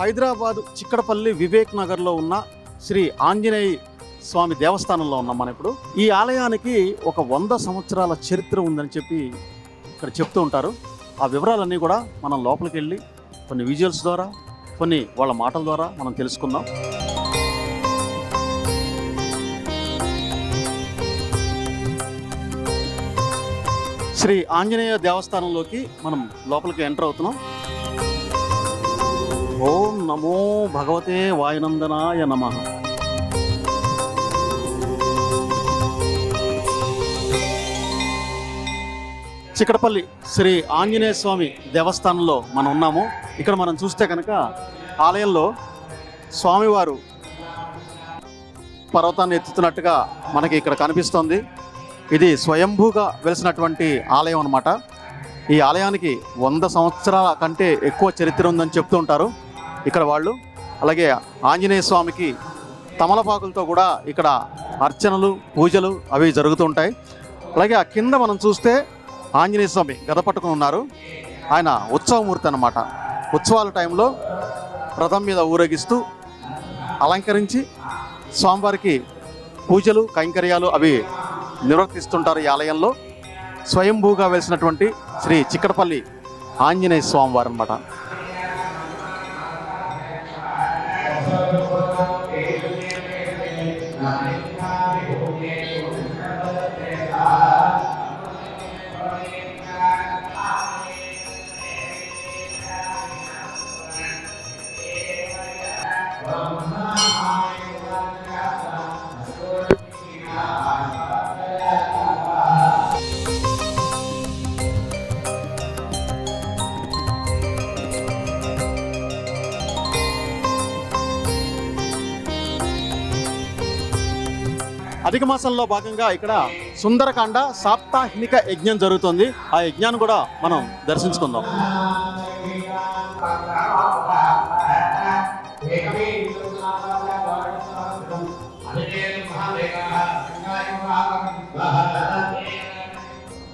హైదరాబాద్ చిక్కడపల్లి వివేక్ నగర్లో ఉన్న శ్రీ ఆంజనేయ స్వామి దేవస్థానంలో ఉన్నాం మనం ఇప్పుడు. ఈ ఆలయానికి ఒక 100 సంవత్సరాల చరిత్ర ఉందని చెప్పి ఇక్కడ చెప్తూ ఉంటారు. ఆ వివరాలన్నీ కూడా మనం లోపలికి వెళ్ళి కొన్ని విజువల్స్ ద్వారా, కొన్ని వాళ్ళ మాటల ద్వారా మనం తెలుసుకుందాం. శ్రీ ఆంజనేయ దేవస్థానంలోకి మనం లోపలికి ఎంటర్ అవుతున్నాం. ఓం నమో భగవతే వాయునందనాయ నమః. చిక్కడపల్లి శ్రీ ఆంజనేయ స్వామి దేవస్థానంలో మనం ఉన్నాము. ఇక్కడ మనం చూస్తే కనుక ఆలయంలో స్వామివారు పర్వతాన్ని ఎత్తుతున్నట్టుగా మనకి ఇక్కడ కనిపిస్తోంది. ఇది స్వయంభూగా వెలిసినటువంటి ఆలయం అన్నమాట. ఈ ఆలయానికి 100 సంవత్సరాల కంటే ఎక్కువ చరిత్ర ఉందని చెప్తూ ఉంటారు ఇక్కడ వాళ్ళు. అలాగే ఆంజనేయ స్వామికి తమలపాకులతో కూడా ఇక్కడ అర్చనలు, పూజలు అవి జరుగుతూ ఉంటాయి. అలాగే ఆ కింద మనం చూస్తే ఆంజనేయ స్వామి గద పట్టుకుని ఉన్నారు. ఆయన ఉత్సవమూర్తి అన్నమాట. ఉత్సవాల టైంలో రథం మీద ఊరేగిస్తూ అలంకరించి స్వామివారికి పూజలు, కైంకర్యాలు అవి నిర్వర్తిస్తుంటారు. ఈ ఆలయంలో స్వయంభూగా వెలిసినటువంటి శ్రీ చిక్కడపల్లి ఆంజనేయ స్వామివారు అన్నమాట. అధిక మాసంలో భాగంగా ఇక్కడ సుందరకాండ సాప్తాహిక యజ్ఞం జరుగుతుంది. ఆ యజ్ఞాన్ని కూడా మనం దర్శించుకుందాం.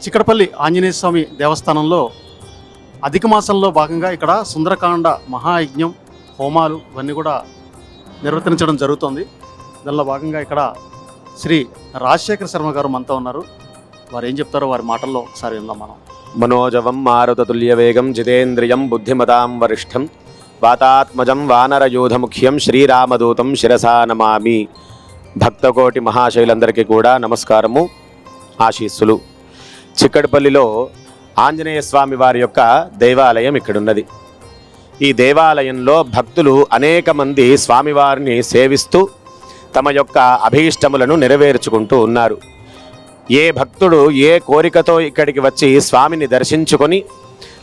చిక్కడపల్లి ఆంజనేయ స్వామి దేవస్థానంలో అధిక మాసంలో భాగంగా ఇక్కడ సుందరకాండ మహాయజ్ఞం, హోమాలు ఇవన్నీ కూడా నిర్వర్తించడం జరుగుతుంది. దానిలో భాగంగా ఇక్కడ శ్రీ రాజశేఖర శర్మ గారు మనతో ఉన్నారు. వారు ఏం చెప్తారో వారి మాటల్లో ఒకసారి విందాం మనం. మనోజవం మారుతతుల్య వేగం జితేంద్రియం బుద్ధిమతాం వరిష్టం వాతాత్మజం వానరయూధముఖ్యం శ్రీరామదూతం శిరసా నమామి. భక్తకోటి మహాశైలందరికీ కూడా నమస్కారము, ఆశీస్సులు. చిక్కడపల్లిలో ఆంజనేయ స్వామి వారి యొక్క దేవాలయం ఇక్కడున్నది. ఈ దేవాలయంలో భక్తులు అనేక మంది స్వామివారిని సేవిస్తూ తమ యొక్క అభీష్టములను నెరవేర్చుకుంటూ ఉన్నారు. ఏ భక్తుడు ఏ కోరికతో ఇక్కడికి వచ్చి స్వామిని దర్శించుకొని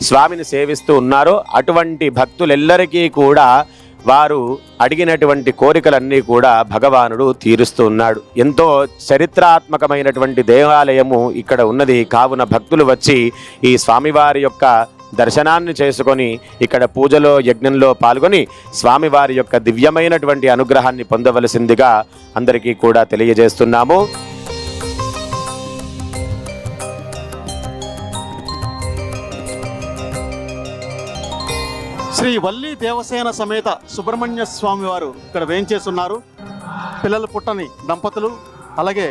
స్వామిని సేవిస్తూ ఉన్నారో అటువంటి భక్తులెల్లరికీ కూడా వారు అడిగినటువంటి కోరికలన్నీ కూడా భగవానుడు తీరుస్తూ ఉన్నాడు. ఎంతో చరిత్రాత్మకమైనటువంటి దేవాలయము ఇక్కడ ఉన్నది. కావున భక్తులు వచ్చి ఈ స్వామివారి యొక్క దర్శనాన్ని చేసుకొని ఇక్కడ పూజలో, యజ్ఞంలో పాల్గొని స్వామివారి యొక్క దివ్యమైనటువంటి అనుగ్రహాన్ని పొందవలసిందిగా అందరికీ కూడా తెలియజేస్తున్నాము. శ్రీ వల్లి దేవసేన సమేత సుబ్రహ్మణ్య స్వామి వారు ఇక్కడ వేంచేస్తున్నారు. పిల్లలు పుట్టని దంపతులు, అలాగే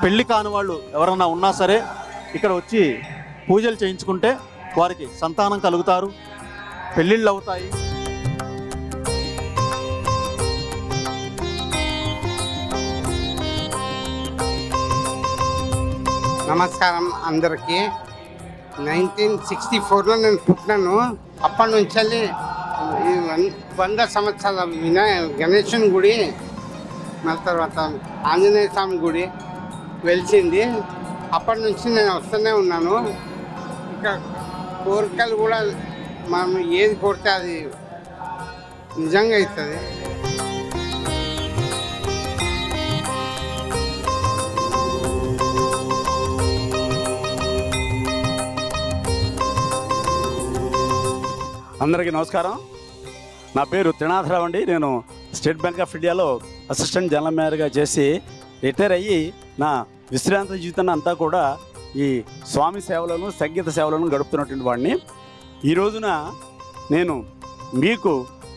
పెళ్లి కాని వాళ్ళు ఎవరన్నా ఉన్నా సరే ఇక్కడ వచ్చి పూజలు చేయించుకుంటే వారికి సంతానం కలుగుతారు, పెళ్ళిళ్ళు అవుతాయి. నమస్కారం అందరికీ. 1964లో నేను పుట్టినాను. అప్పటి నుంచి 100 సంవత్సరాల గణేశుని గుడి, మళ్ళీ తర్వాత ఆంజనేయ స్వామి గుడి వెలిసింది. అప్పటి నుంచి నేను వస్తూనే ఉన్నాను. ఇక్కడ కోరికలు కూడా మనం ఏది కోరితే అది నిజంగా అవుతుంది. అందరికీ నమస్కారం. నా పేరు త్రినాథరావు అండి. నేను స్టేట్ బ్యాంక్ ఆఫ్ ఇండియాలో అసిస్టెంట్ జనరల్ మేనేజర్గా చేసి రిటైర్ అయ్యి నా విశ్రాంతి జీవితాన్ని అంతా కూడా ఈ స్వామి సేవలను, సంగీత సేవలను గడుపుతున్నటువంటి వాడిని. ఈ రోజున నేను మీకు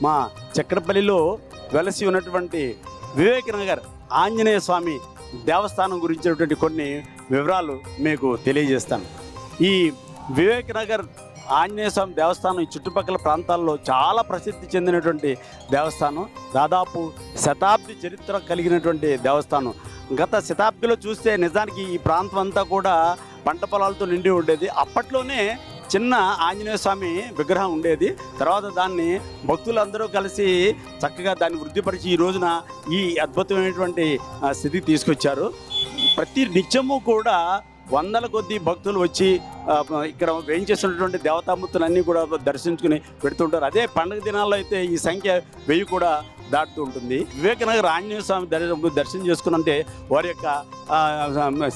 మా చక్రపల్లిలో వెలసి ఉన్నటువంటి వివేకనగర్ ఆంజనేయ స్వామి దేవస్థానం గురించినటువంటి కొన్ని వివరాలు మీకు తెలియజేస్తాను. ఈ వివేకనగర్ ఆంజనేయ స్వామి దేవస్థానం ఈ చుట్టుపక్కల ప్రాంతాల్లో చాలా ప్రసిద్ధి చెందినటువంటి దేవస్థానం. దాదాపు శతాబ్ది చరిత్ర కలిగినటువంటి దేవస్థానం. గత శతాబ్దిలో చూస్తే నిజానికి ఈ ప్రాంతం అంతా కూడా పంట పొలాలతో నిండి ఉండేది. అప్పట్లోనే చిన్న ఆంజనేయ స్వామి విగ్రహం ఉండేది. తర్వాత దాన్ని భక్తులందరూ కలిసి చక్కగా దాన్ని వృద్ధిపరిచి ఈ రోజున ఈ అద్భుతమైనటువంటి స్థితికి తీసుకొచ్చారు. ప్రతి నిత్యము కూడా వందల కొద్ది భక్తులు వచ్చి ఇక్కడ వేయించేసినటువంటి దేవతామూర్తులన్నీ కూడా దర్శించుకుని పెడుతుంటారు. అదే పండుగ దినాల్లో అయితే ఈ సంఖ్య 1000 కూడా దాటుతూ ఉంటుంది. వివేకనగర్ ఆంజనేయ స్వామి దర్శనం చేసుకున్నంటే వారి యొక్క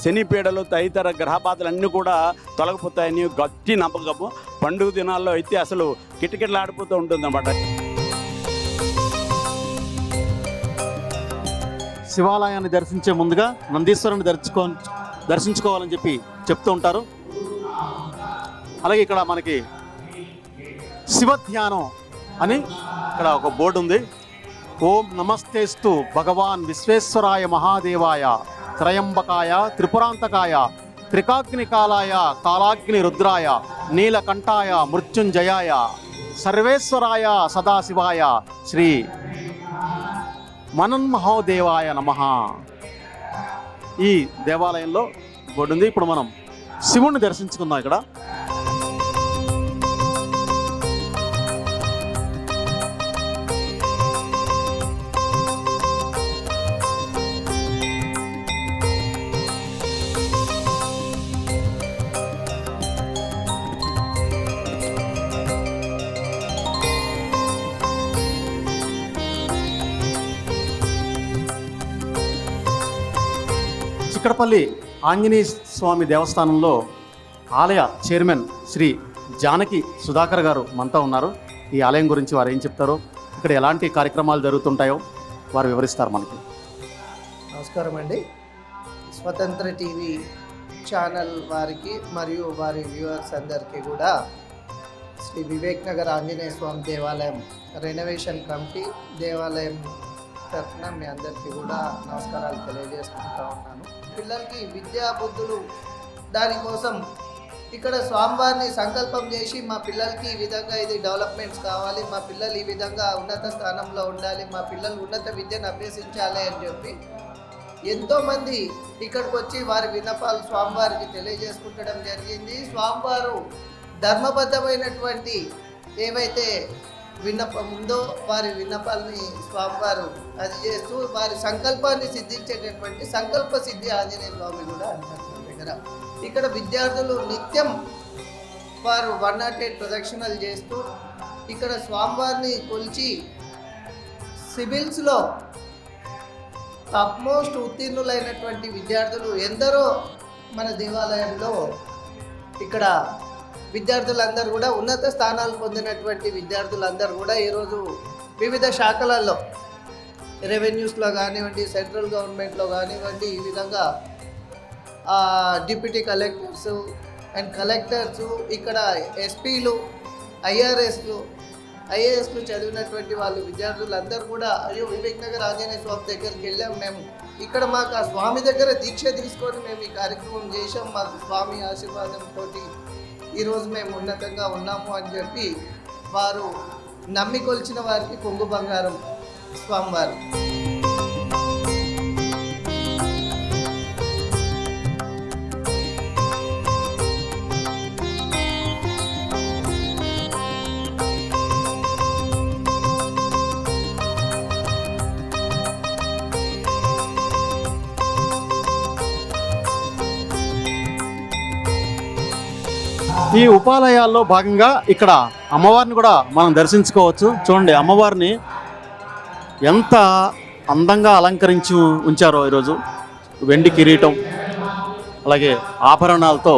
శని పీడలు తదితర గ్రహబాధలన్నీ కూడా తొలగిపోతాయని గట్టి నమ్మకము. పండుగ దినాల్లో అయితే అసలు కిటకిటలాడిపోతూ ఉంటుంది అన్నమాట. శివాలయాన్ని దర్శించే ముందుగా నందీశ్వరుని దర్శించుకోవాలని చెప్పి చెప్తూ ఉంటారు. అలాగే ఇక్కడ మనకి శివ ధ్యానం అని ఇక్కడ ఒక బోర్డు ఉంది. ఓం నమస్తేస్తు భగవాన్ విశ్వేశ్వరాయ మహాదేవాయ త్రయంబకాయ త్రిపురాంతకాయ త్రికాగ్నికాలాయ కాలాగ్ని రుద్రాయ నీలకంఠాయ మృత్యుంజయాయ సర్వేశ్వరాయ సదాశివాయ శ్రీ మన్మహోదేవాయ నమః. ఈ దేవాలయంలో బోర్డు ఉంది. ఇప్పుడు మనం శివుణ్ణి దర్శించుకుందాం. ఇక్కడ చిక్కడపల్లి ఆంజనేయ స్వామి దేవస్థానంలో ఆలయ చైర్మన్ శ్రీ జానకి సుధాకర్ గారు మనతో ఉన్నారు. ఈ ఆలయం గురించి వారు ఏం చెప్తారో, ఇక్కడ ఎలాంటి కార్యక్రమాలు జరుగుతుంటాయో వారు వివరిస్తారు మనకి. నమస్కారం అండి. స్వతంత్ర టీవీ ఛానల్ వారికి మరియు వారి వ్యూవర్స్ అందరికీ కూడా శ్రీ వివేక్ నగర్ ఆంజనేయ స్వామి దేవాలయం రెనోవేషన్ కమిటీ దేవాలయం తరఫున మీ అందరికీ కూడా నమస్కారాలు తెలియజేసుకుంటూ ఉన్నాను. పిల్లలకి విద్యా బుద్ధులు దానికోసం ఇక్కడ స్వామివారిని సంకల్పం చేసి మా పిల్లలకి ఈ విధంగా ఇది డెవలప్మెంట్స్ కావాలి, మా పిల్లలు ఈ విధంగా ఉన్నత స్థానంలో ఉండాలి, మా పిల్లలు ఉన్నత విద్యను అభ్యసించాలి అని చెప్పి ఎంతోమంది ఇక్కడికి వచ్చి వారి విన్నపాలు స్వామివారికి తెలియజేసుకుంటడం జరిగింది. స్వామివారు ధర్మబద్ధమైనటువంటి ఏవైతే విన్నపం ఉందో వారి విన్నపాలని స్వామివారు అది చేస్తూ వారి సంకల్పాన్ని సిద్ధించేటటువంటి సంకల్ప సిద్ధి ఆంజనేయ స్వామి కూడా అంటారు దగ్గర. ఇక్కడ విద్యార్థులు నిత్యం వారు 108 ప్రదక్షిణలు చేస్తూ ఇక్కడ స్వామివారిని కొలిచి సివిల్స్లో టాప్ మోస్ట్ ఉత్తీర్ణులైనటువంటి విద్యార్థులు ఎందరో మన దేవాలయంలో ఇక్కడ విద్యార్థులందరూ కూడా ఉన్నత స్థానాలు పొందినటువంటి విద్యార్థులందరూ కూడా ఈరోజు వివిధ శాఖలలో రెవెన్యూస్లో కానివ్వండి, సెంట్రల్ గవర్నమెంట్లో కానివ్వండి, ఈ విధంగా డిప్యూటీ కలెక్టర్స్ అండ్ కలెక్టర్స్, ఇక్కడ ఎస్పీలు, ఐఏఎస్లు చదివినటువంటి వాళ్ళు విద్యార్థులందరూ కూడా అయ్యో వివేక్ నగర్ ఆంజనేయ స్వామి దగ్గరికి వెళ్ళాం మేము, ఇక్కడ మాకు ఆ స్వామి దగ్గర దీక్ష తీసుకొని మేము ఈ కార్యక్రమం చేసాం, మాకు స్వామి ఆశీర్వాదంతో ఈరోజు మేము ఉన్నతంగా ఉన్నాము అని చెప్పి వారు నమ్మి కొలిచిన వారికి కొంగు బంగారం స్వామివారు. ఈ ఉపాలయాల్లో భాగంగా ఇక్కడ అమ్మవారిని కూడా మనం దర్శించుకోవచ్చు. చూడండి, అమ్మవారిని ఎంత అందంగా అలంకరించి ఉంచారో ఈరోజు. వెండి కిరీటం అలాగే ఆభరణాలతో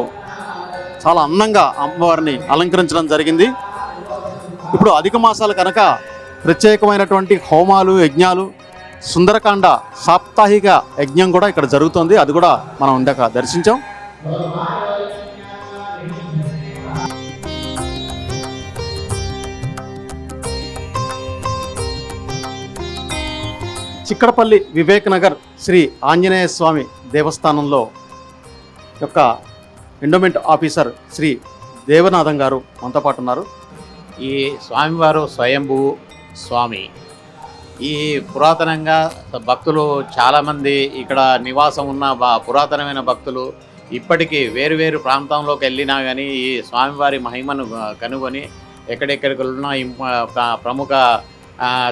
చాలా అందంగా అమ్మవారిని అలంకరించడం జరిగింది. ఇప్పుడు అధిక మాసాలు కనుక ప్రత్యేకమైనటువంటి హోమాలు, యజ్ఞాలు, సుందరకాండ సాప్తాహిక యజ్ఞం కూడా ఇక్కడ జరుగుతుంది. అది కూడా మనం ఇందాక దర్శించాం. చిక్కడపల్లి వివేక్ నగర్ శ్రీ ఆంజనేయ స్వామి దేవస్థానంలో యొక్క ఎండోమెంట్ ఆఫీసర్ శ్రీ దేవనాథం గారు మనతో పాటు ఉన్నారు. ఈ స్వామివారు స్వయంభూ స్వామి. ఈ పురాతనంగా భక్తులు చాలామంది ఇక్కడ నివాసం ఉన్న పురాతనమైన భక్తులు ఇప్పటికీ వేరు ప్రాంతంలోకి వెళ్ళినా కానీ ఈ స్వామివారి మహిమను కనుగొని ఎక్కడెక్కడికి ఉన్న ప్రముఖ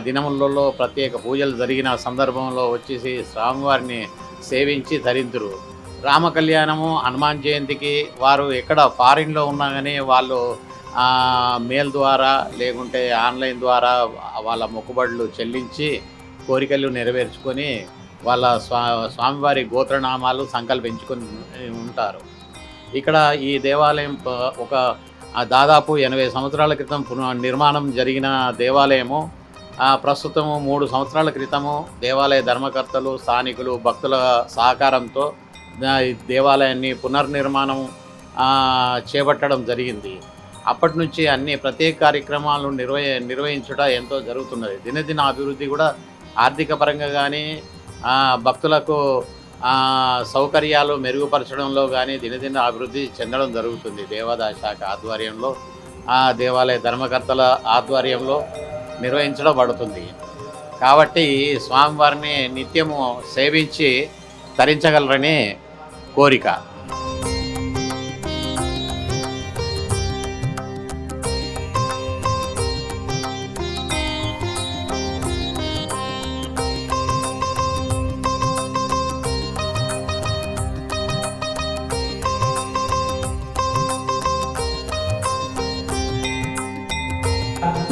దినములలో ప్రత్యేక పూజలు జరిగిన సందర్భంలో వచ్చేసి స్వామివారిని సేవించి ధరింతురు. రామ కళ్యాణము, హనుమాన్ జయంతికి వారు ఎక్కడ ఫారిన్లో ఉన్నా కానీ వాళ్ళు మెయిల్ ద్వారా లేకుంటే ఆన్లైన్ ద్వారా వాళ్ళ మొక్కుబడులు చెల్లించి కోరికలు నెరవేర్చుకొని వాళ్ళ స్వామివారి గోత్రనామాలు సంకల్పించుకొని ఉంటారు. ఇక్కడ ఈ దేవాలయం ఒక దాదాపు 80 సంవత్సరాల క్రితం నిర్మాణం జరిగిన దేవాలయము. ప్రస్తుతము 3 సంవత్సరాల క్రితము దేవాలయ ధర్మకర్తలు, స్థానికులు, భక్తుల సహకారంతో దేవాలయాన్ని పునర్నిర్మాణం చేపట్టడం జరిగింది. అప్పటి నుంచి అన్ని ప్రత్యేక కార్యక్రమాలు నిర్వహించడం ఎంతో జరుగుతున్నది. దినదిన అభివృద్ధి కూడా ఆర్థిక పరంగా కానీ భక్తులకు సౌకర్యాలు మెరుగుపరచడంలో కానీ దినదిన అభివృద్ధి చెందడం జరుగుతుంది. దేవాదాయ శాఖ ఆధ్వర్యంలో, దేవాలయ ధర్మకర్తల ఆధ్వర్యంలో నిర్వహించబడుతుంది. కాబట్టి స్వామివారిని నిత్యము సేవించి తరించగలరని కోరిక.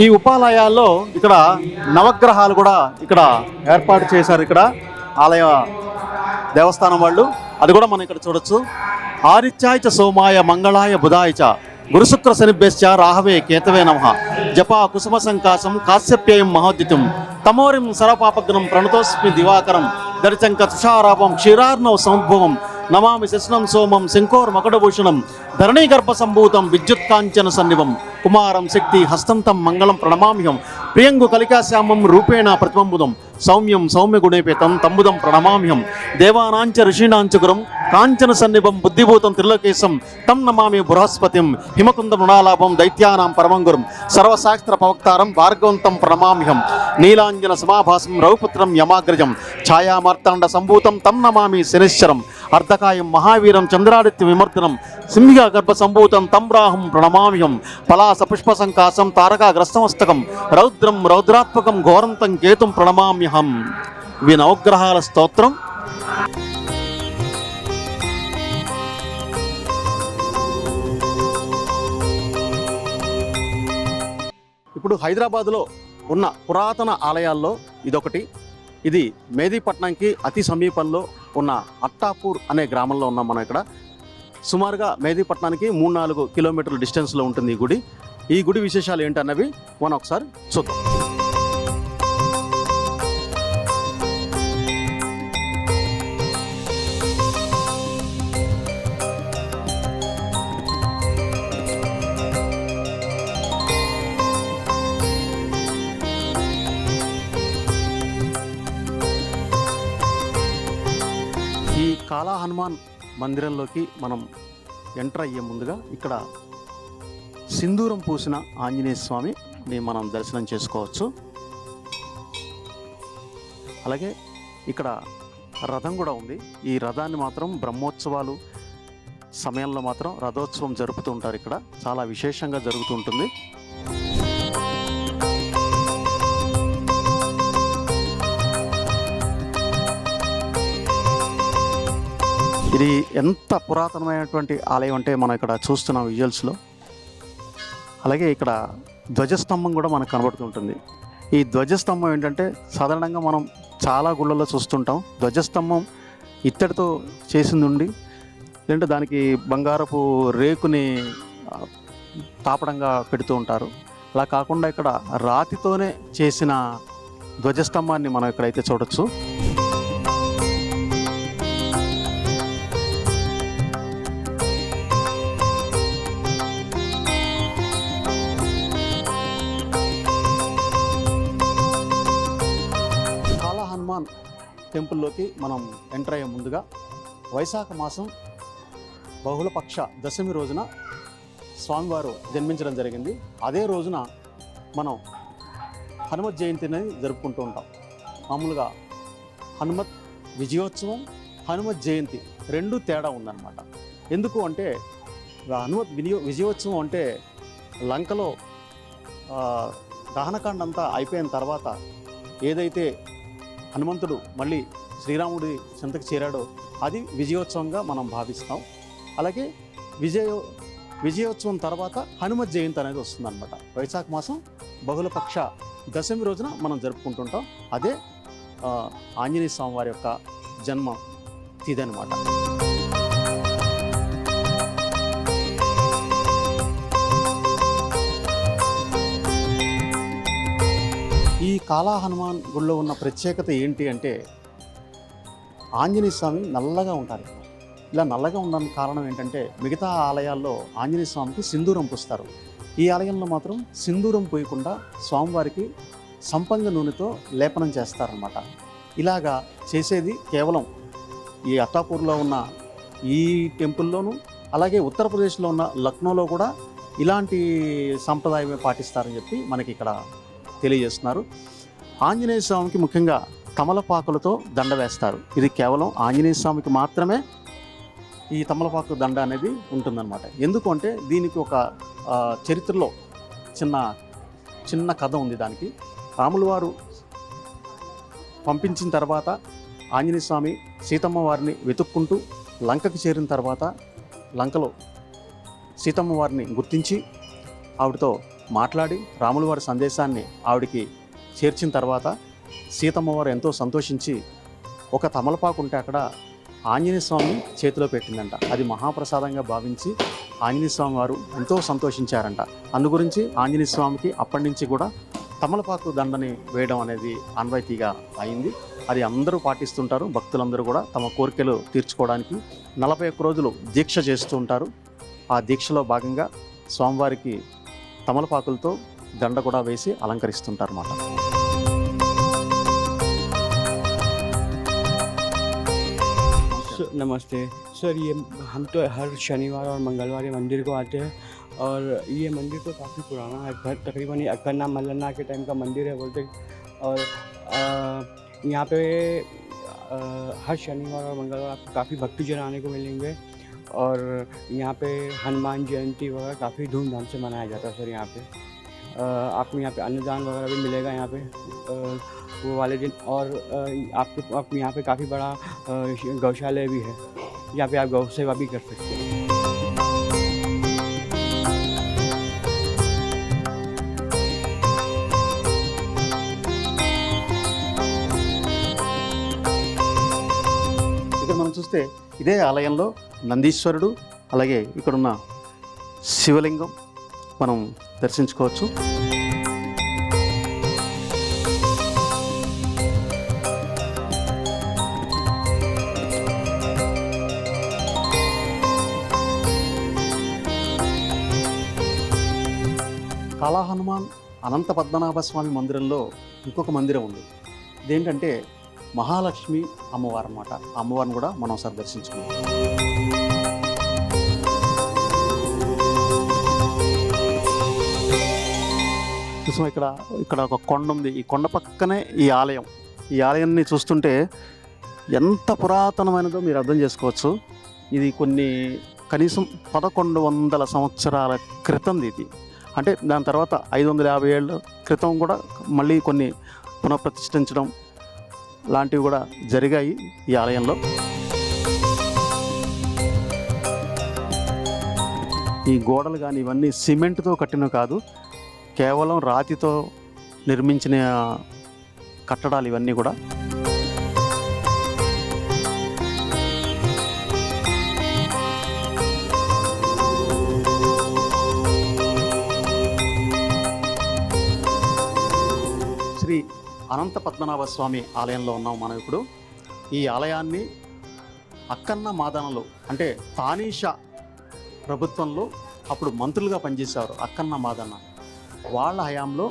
ఈ ఉపాలయాల్లో ఇక్కడ నవగ్రహాలు కూడా ఇక్కడ ఏర్పాటు చేశారు. ఇక్కడ ఆలయ దేవస్థానం వాళ్ళు, అది కూడా మనం ఇక్కడ చూడొచ్చు. ఆదిత్యాయ చ సోమాయ మంగళాయ బుధాయ చ గురుశుక్ర శనిభ్యశ్చ రాహవే కేతవే నమః జపా కుసుమ సంకాశం కాశ్యప్యయం మహోద్యుతం తమోరిం సర్వపాపగ్నం ప్రణతోస్మి దివాకరం దర్శంక తుషారాపం క్షీరార్ణవ సముద్భవం నమామి శశనం సోమం శంకోర్ మకుడభూషణం ధరణీగర్భ సంభూతం విద్యుత్కాంచన సన్నివం కుమారం శక్తి హస్తంతం మంగళం ప్రణమామ్యం ప్రియంగు కలికాశ్యామం రూపేణ ప్రతిబంబుదం సౌమ్యం సౌమ్యగుణేపేతం తంబుదం ప్రణమామ్యం దేవానాంచ ఋషీణాంచ గురం కాంచన సన్నిభం బుద్ధిభూతం త్రిలోకేశం తం నమామి బృహస్పతిం హిమకుంద మృణాలాభం దైత్యానాం పరమంగురం సర్వశాస్త్ర పవక్తారం భార్గవంతం ప్రణమామ్యం నీలాంజన సమాభాసం రఘుపుత్రం యమాగ్రజం ఛాయామార్తాండ సంభూతం తం నమామి శనిశ్చరం అర్ధకాయం మహావీరం చంద్రాదిత్య విమర్దనం సింహిక గర్భ సంభూతం తం రాహం ప్రణమామ్యం పలాస పుష్ప సంకాసం తారకాగ్రస్తమస్తకం రౌద్రం రౌద్రాత్మకం ఘోరంతం కేతుం ప్రణమామ్యహం. ఇవి నవగ్రహాల స్తోత్రం. ఇప్పుడు హైదరాబాదులో ఉన్న పురాతన ఆలయాల్లో ఇదొకటి. ఇది మేదీపట్నంకి అతి సమీపంలో ఉన్న అట్టాపూర్ అనే గ్రామంలో ఉన్నాం మనం. ఇక్కడ సుమారుగా మేదీపట్నానికి 3-4 కిలోమీటర్ల డిస్టెన్స్లో ఉంటుంది ఈ గుడి. ఈ గుడి విశేషాలు ఏంటన్నవి మనం ఒకసారి చూద్దాం. ఈ కాలా హనుమాన్ మందిరంలోకి మనం ఎంటర్ అయ్యే ముందుగా ఇక్కడ సింధూరం పూసిన ఆంజనేయ స్వామిని మనం దర్శనం చేసుకోవచ్చు. అలాగే ఇక్కడ రథం కూడా ఉంది. ఈ రథాన్ని మాత్రం బ్రహ్మోత్సవాలు సమయంలో మాత్రం రథోత్సవం జరుపుతూ ఉంటారు. ఇక్కడ చాలా విశేషంగా జరుగుతూ ఉంటుంది. ఇది ఎంత పురాతనమైనటువంటి ఆలయం అంటే మనం ఇక్కడ చూస్తున్న విజువల్స్లో. అలాగే ఇక్కడ ధ్వజస్తంభం కూడా మనకు కనబడుతుంటుంది. ఈ ధ్వజస్తంభం ఏంటంటే సాధారణంగా మనం చాలా గుళ్ళల్లో చూస్తుంటాం. ధ్వజస్తంభం ఇత్తడితో చేసింది ఉండి, లేదంటే దానికి బంగారపు రేకుని తాపడంగా పెడుతూ ఉంటారు. అలా కాకుండా ఇక్కడ రాతితోనే చేసిన ధ్వజస్తంభాన్ని మనం ఇక్కడైతే చూడొచ్చు. టెంపుల్లోకి మనం ఎంటర్ అయ్యే ముందుగా వైశాఖ మాసం బహుళపక్ష దశమి రోజున స్వామివారు జన్మించడం జరిగింది. అదే రోజున మనం హనుమత్ జయంతి అనేది జరుపుకుంటూ ఉంటాం. మామూలుగా హనుమత్ విజయోత్సవం, హనుమత్ జయంతి రెండు తేడా ఉందన్నమాట. ఎందుకు అంటే హనుమత్ విజయోత్సవం అంటే లంకలో దహనకాండ అంతా అయిపోయిన తర్వాత ఏదైతే హనుమంతుడు మళ్ళీ శ్రీరాముడి చెంతకు చేరాడో అది విజయోత్సవంగా మనం భావిస్తాం. అలాగే విజయోత్సవం తర్వాత హనుమత్ జయంతి అనేది వస్తుందన్నమాట. వైశాఖ మాసం బహుళపక్ష దశమి రోజున మనం జరుపుకుంటుంటాం. అదే ఆంజనేయ స్వామి వారి యొక్క జన్మ తిథి అనమాట. ఈ కాలా హనుమాన్ గుడిలో ఉన్న ప్రత్యేకత ఏంటి అంటే ఆంజనేయ స్వామి నల్లగా ఉంటారు. ఇలా నల్లగా ఉండడానికి కారణం ఏంటంటే మిగతా ఆలయాల్లో ఆంజనేయ స్వామికి సింధూరం పూస్తారు. ఈ ఆలయంలో మాత్రం సింధూరం పూయకుండా స్వామివారికి సంపంగ నూనెతో లేపనం చేస్తారనమాట. ఇలాగా చేసేది కేవలం ఈ అత్తాపూర్లో ఉన్న ఈ టెంపుల్లోనూ, అలాగే ఉత్తరప్రదేశ్లో ఉన్న లక్నోలో కూడా ఇలాంటి సంప్రదాయమే పాటిస్తారని చెప్పి మనకి ఇక్కడ తెలియజేస్తున్నారు. ఆంజనేయ స్వామికి ముఖ్యంగా తమలపాకులతో దండ వేస్తారు. ఇది కేవలం ఆంజనేయ స్వామికి మాత్రమే ఈ తమలపాకు దండ అనేది ఉంటుందన్నమాట. ఎందుకు అంటే దీనికి ఒక చరిత్రలో చిన్న కథ ఉంది. దానికి రాముల వారు పంపించిన తర్వాత ఆంజనేయ స్వామి సీతమ్మ వారిని వెతుక్కుంటూ లంకకి చేరిన తర్వాత లంకలో సీతమ్మ వారిని గుర్తించి ఆవిడతో మాట్లాడి రాముల వారి సందేశాన్ని ఆవిడికి చేర్చిన తర్వాత సీతమ్మ వారు ఎంతో సంతోషించి ఒక తమలపాకు ఉంటే అక్కడ ఆంజనేయ స్వామి చేతిలో పెట్టిందంట. అది మహాప్రసాదంగా భావించి ఆంజనేయ స్వామి వారు ఎంతో సంతోషించారంట. అందు గురించి ఆంజనేయ స్వామికి అప్పటి నుంచి కూడా తమలపాకు దండని వేయడం అనేది ఆనవాయితీగా అయింది. అది అందరూ పాటిస్తుంటారు. భక్తులందరూ కూడా తమ కోరికలు తీర్చుకోవడానికి 41 రోజులు దీక్ష చేస్తూ ఉంటారు. ఆ దీక్షలో భాగంగా స్వామివారికి తమలపాకులతో దండ కూడా వేసి అలంకరిస్తుంటారు అన్నమాట. नमस्ते सर, ये हम तो हर शनिवार और मंगलवार ये मंदिर को आते हैं और ये मंदिर तो काफ़ी पुराना है। तकरीबन ये अक्कन्ना मल्लन्ना के टाइम का मंदिर है बोलते। और यहाँ पे हर शनिवार और मंगलवार आपको काफ़ी भक्तजन आने को मिलेंगे और यहाँ पे हनुमान जयंती वगैरह काफ़ी धूमधाम से मनाया जाता है सर। यहाँ पे आपको यहाँ पे अन्नदान वगैरह भी मिलेगा यहाँ पे वो वाले दिन। और आपको यहाँ पे काफ़ी बड़ा गौशाला भी है, यहाँ पे आप गौ सेवा भी कर सकते हैं। ఇక్కడ మనం చూస్తే ఇదే ఆలయంలో నందీశ్వరుడు, అలాగే ఇక్కడున్న శివలింగం మనం దర్శించుకోవచ్చు. కాలా హనుమాన్ అనంత పద్మనాభ స్వామి మందిరంలో ఇంకొక మందిరం ఉంది. ఇదేంటంటే మహాలక్ష్మి అమ్మవారు అన్నమాట. ఆ అమ్మవారిని కూడా మనం ఒకసారి దర్శించుకున్నాం. చూసాం ఇక్కడ ఒక కొండ ఉంది. ఈ కొండ పక్కనే ఈ ఆలయం. ఈ ఆలయాన్ని చూస్తుంటే ఎంత పురాతనమైనదో మీరు అర్థం చేసుకోవచ్చు. ఇది కనీసం 1100 సంవత్సరాల క్రితంది ఇది. అంటే దాని తర్వాత 550 ఏళ్ళ క్రితం కూడా మళ్ళీ కొన్ని పునఃప్రతిష్ఠించడం లాంటివి కూడా జరిగాయి ఈ ఆలయంలో. ఈ గోడలు కానీ ఇవన్నీ సిమెంట్తో కట్టినవి కాదు, కేవలం రాతితో నిర్మించిన కట్టడాలు ఇవన్నీ కూడా. శ్రీ అనంత పద్మనాభ స్వామి ఆలయంలో ఉన్నాం మనం ఇప్పుడు. ఈ ఆలయాన్ని అక్కన్న మాదనలు అంటే తానీషా ప్రభుత్వంలో అప్పుడు మంత్రులుగా పనిచేసేవారు అక్కన్న మాదన్న. వాళ్ళ హయాంలో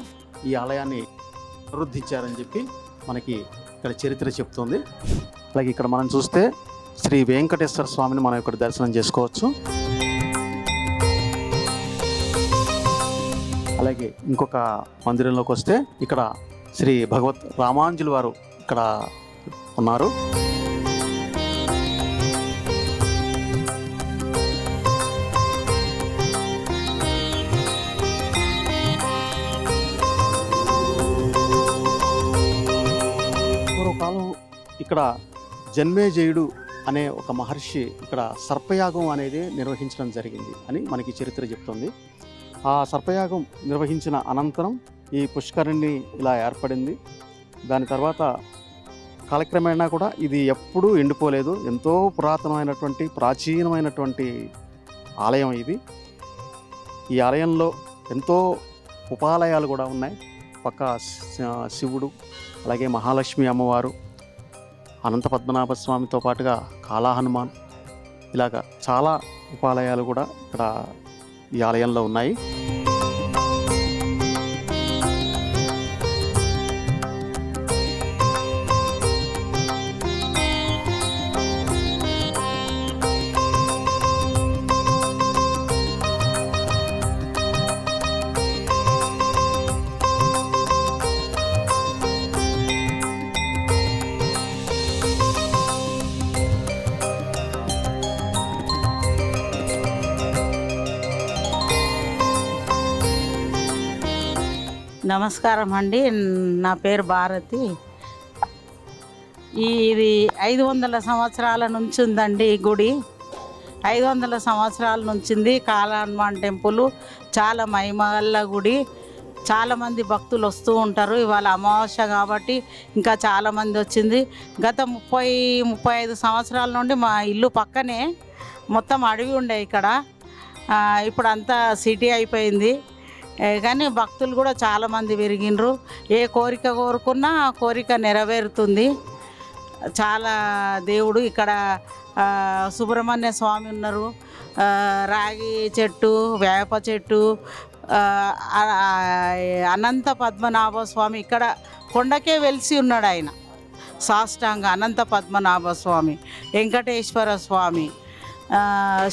ఈ ఆలయాన్ని పునరుద్ధరించారని చెప్పి మనకి ఇక్కడ చరిత్ర చెప్తుంది. అలాగే ఇక్కడ మనం చూస్తే శ్రీ వెంకటేశ్వర స్వామిని మనం ఇక్కడ దర్శనం చేసుకోవచ్చు. అలాగే ఇంకొక మందిరంలోకి వస్తే ఇక్కడ శ్రీ భగవత్ రామాంజుల వారు ఇక్కడ ఉన్నారు. పూర్వకాలం ఇక్కడ జన్మేజయుడు అనే ఒక మహర్షి ఇక్కడ సర్పయాగం అనేది నిర్వహించడం జరిగింది అని మనకి చరిత్ర చెప్తుంది. ఆ సర్పయాగం నిర్వహించిన అనంతరం ఈ పుష్కరిణి ఇలా ఏర్పడింది. దాని తర్వాత కాలక్రమేణా కూడా ఇది ఎప్పుడూ ఎండిపోలేదు. ఎంతో పురాతనమైనటువంటి ప్రాచీనమైనటువంటి ఆలయం ఇది. ఈ ఆలయంలో ఎంతో ఉపాలయాలు కూడా ఉన్నాయి. పక్క శివుడు, అలాగే మహాలక్ష్మి అమ్మవారు, అనంత పద్మనాభ స్వామితో పాటుగా కాళా హనుమాన్, ఇలాగా చాలా ఉపాలయాలు కూడా ఇక్కడ ఈ ఆలయంలో ఉన్నాయి. నమస్కారం అండి. నా పేరు భారతి. ఇది 500 సంవత్సరాల నుంచి ఉందండి ఈ గుడి. 500 సంవత్సరాల నుంచి కాళా హనుమాన్ టెంపుల్ చాలా మహిమగల గుడి. చాలామంది భక్తులు వస్తూ ఉంటారు. ఇవాళ అమావాస్య కాబట్టి ఇంకా చాలామంది వచ్చింది. గత 30-35 సంవత్సరాల నుండి మా ఇల్లు పక్కనే మొత్తం అడవి ఉండే ఇక్కడ. ఇప్పుడు అంతా సిటీ అయిపోయింది. కానీ భక్తులు కూడా చాలామంది పెరిగినరు. ఏ కోరిక కోరుకున్నా ఆ కోరిక నెరవేరుతుంది. చాలా దేవుడు ఇక్కడ సుబ్రహ్మణ్య స్వామి ఉన్నారు. రాగి చెట్టు, వేప చెట్టు, అనంత పద్మనాభ స్వామి ఇక్కడ కొండకే వెలిసి ఉన్నాడు ఆయన. సాష్టాంగ అనంత పద్మనాభ స్వామి, వెంకటేశ్వర స్వామి,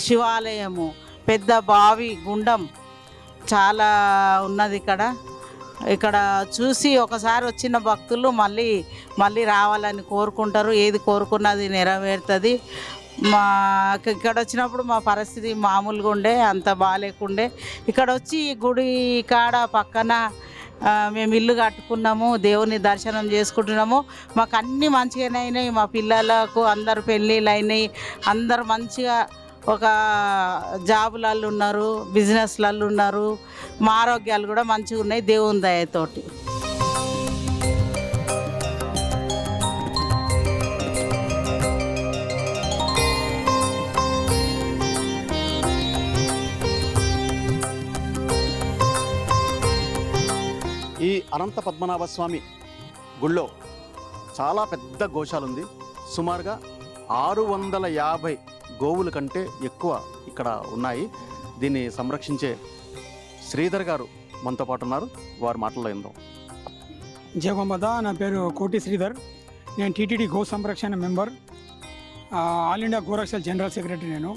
శివాలయము, పెద్ద బావి, గుండం చాలా ఉన్నది ఇక్కడ. ఇక్కడ చూసి ఒకసారి వచ్చిన భక్తులు మళ్ళీ రావాలని కోరుకుంటారు. ఏది కోరుకున్నది నెరవేరుతుంది. ఇక్కడ వచ్చినప్పుడు మా పరిస్థితి మామూలుగా ఉండే, అంత బాగాలేకుండే. ఇక్కడ వచ్చి ఈ గుడి కాడ పక్కన మేము ఇల్లు కట్టుకున్నాము, దేవుని దర్శనం చేసుకుంటున్నాము. మాకు అన్నీ మంచిగానే అయినాయి. మా పిల్లలకు అందరు పెళ్ళిళ్ళు అయినాయి. అందరు మంచిగా ఒక జాబులలో ఉన్నారు, బిజినెస్లలో ఉన్నారు. మా ఆరోగ్యాలు కూడా మంచిగా ఉన్నాయి దేవుని దయతోటి. ఈ అనంత పద్మనాభ స్వామి గుళ్ళో చాలా పెద్ద గోశాల ఉంది. సుమారుగా 650 గోవుల కంటే ఎక్కువ ఇక్కడ ఉన్నాయి. దీన్ని సంరక్షించే శ్రీధర్ గారు మనతో పాటు ఉన్నారు. వారి మాటల్లో ఏందో. జయగోమాత. నా పేరు కోటి శ్రీధర్. నేను టీటీడీ గో సంరక్షణ మెంబర్, ఆల్ ఇండియా గోరక్షల జనరల్ సెక్రటరీ నేను.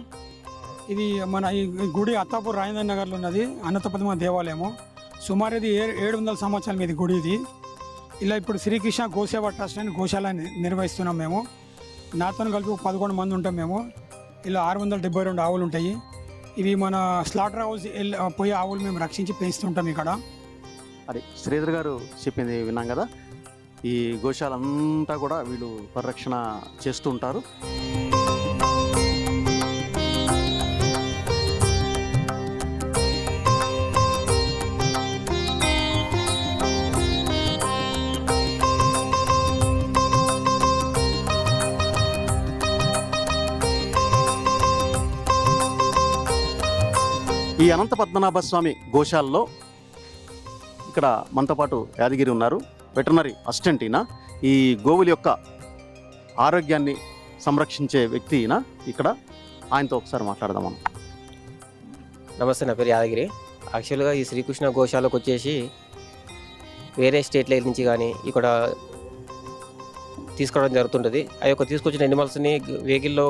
ఇది మన ఈ గుడి అత్తాపూర్ రాజేంద్ర నగర్లో ఉన్నది. అనంత పద్మ దేవాలయము. సుమారు ఇది 700 సంవత్సరాల మీద గుడి ఇది. ఇలా ఇప్పుడు శ్రీకృష్ణ గోసేవ ట్రస్ట్ అని గోశాల నిర్వహిస్తున్నాం మేము. నాతో కలిపి 11 మంది ఉంటాం మేము. ఇలా 672 ఆవులు ఉంటాయి. ఇవి మన స్లాటర్ హౌస్ పోయే ఆవులు మేము రక్షించి పెంచుతుంటాం ఇక్కడ. అది శ్రీధర్ గారు చెప్పింది విన్నాం కదా. ఈ గోశాల అంతా కూడా వీళ్ళు పరిరక్షణ చేస్తూ ఉంటారు. ఈ అనంత పద్మనాభ స్వామి గోశాలలో ఇక్కడ మనతో పాటు యాదగిరి ఉన్నారు, వెటర్నరీ అసిస్టెంట్. ఈయన ఈ గోవుల యొక్క ఆరోగ్యాన్ని సంరక్షించే వ్యక్తి ఈయన. ఇక్కడ ఆయనతో ఒకసారి మాట్లాడదాం మనం. నమస్తే, నా పేరు యాదగిరి. యాక్చువల్గా ఈ శ్రీకృష్ణ గోశాలకు వచ్చేసి వేరే స్టేట్ల నుంచి కానీ ఇక్కడ తీసుకోవడం జరుగుతుంటుంది. ఆ యొక్క తీసుకొచ్చిన ఎనిమల్స్ని వెహికల్లో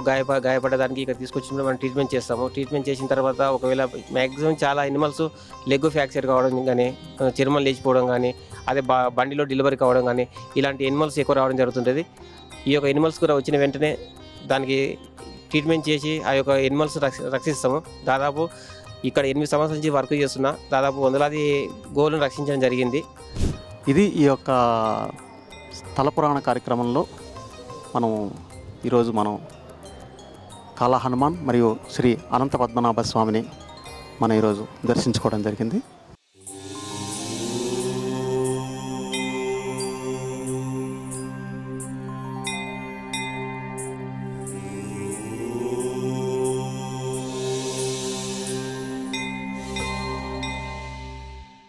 గాయపడడానికి ఇక్కడ తీసుకొచ్చినప్పుడు మనం ట్రీట్మెంట్ చేస్తాము. ట్రీట్మెంట్ చేసిన తర్వాత ఒకవేళ మ్యాక్సిమం చాలా ఎనిమల్స్ లెగ్ ఫ్రాక్చర్ కావడం కానీ, చర్మం లేచిపోవడం కానీ, అదే బండిలో డెలివరీ కావడం కానీ, ఇలాంటి ఎనిమల్స్ ఎక్కువ రావడం జరుగుతుంటుంది. ఈ యొక్క ఎనిమల్స్ కూడా వచ్చిన వెంటనే దానికి ట్రీట్మెంట్ చేసి ఆ యొక్క ఎనిమల్స్ రక్షిస్తాము. దాదాపు ఇక్కడ 8 సంవత్సరాల నుంచి వర్క్ చేస్తున్నా దాదాపు వందలాది గోవులను రక్షించడం జరిగింది. ఇది ఈ యొక్క స్థల పురాణ కార్యక్రమంలో ఈరోజు మనం కాళా హనుమాన్ మరియు శ్రీ అనంత పద్మనాభ స్వామిని మనం ఈరోజు దర్శించుకోవడం జరిగింది.